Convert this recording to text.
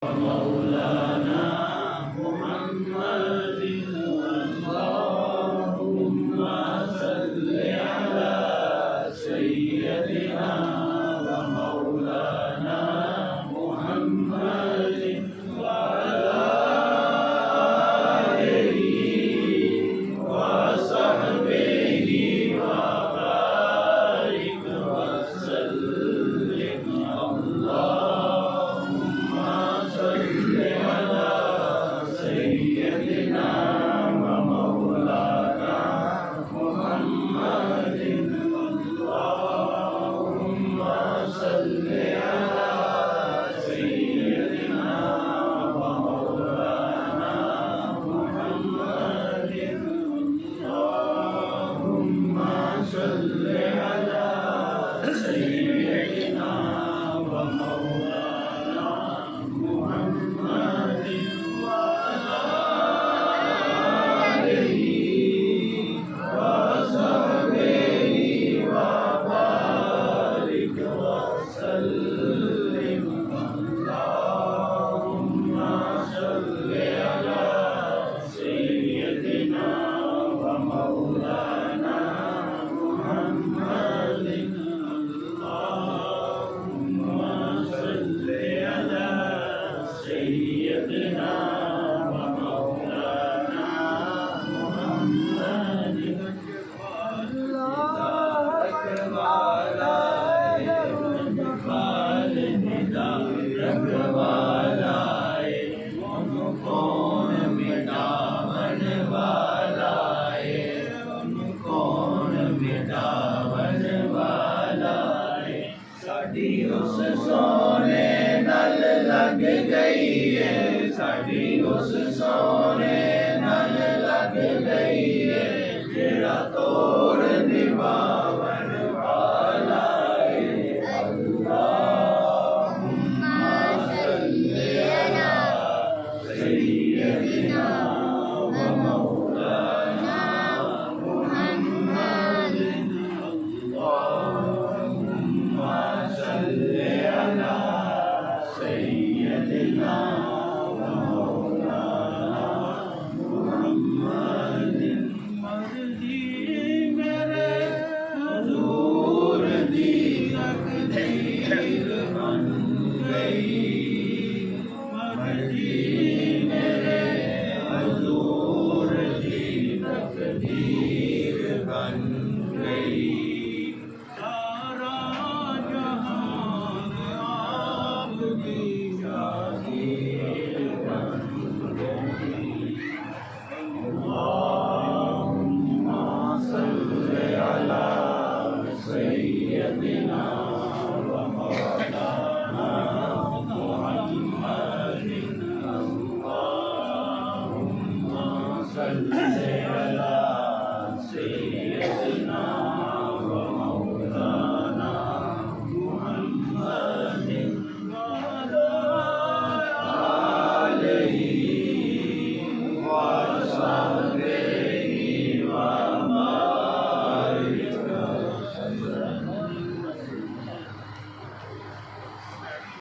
مولانا محمد اللهم صل على سيدنا ومولانا محمد وعلى آله وصحبه وبارك وسلم اللهم صل على سيدنا ومولانا محمد اللهم صل على سيدنا ومولانا محمد اللهم صل على سيدنا ومولانا محمد وعلى آله وصحبه وبارك وسلم اللهم صل على سيدنا ومولانا محمد اللهم صل على سيدنا ومولانا محمد साड़ी उस सोने नल लग गई है साड़ी उस सोने नल लग गई है तेरा तोड़ निभावन वाला है अल्लाहुम्मा सल्ली अला सय्यदिना व मौलाना मुहम्मदिन अल्लाहुम्मा सल्ली अला सय्यदिना व मौलाना मुहम्मदिन मर्जी मेरे हुजूर दी तकदीर बन गई मर्जी मेरे हुजूर दी तकदीर बन गई सारा जहान आपकी जागीर बन गई अल्लाहुम्मा सल्ली अला सय्यदिना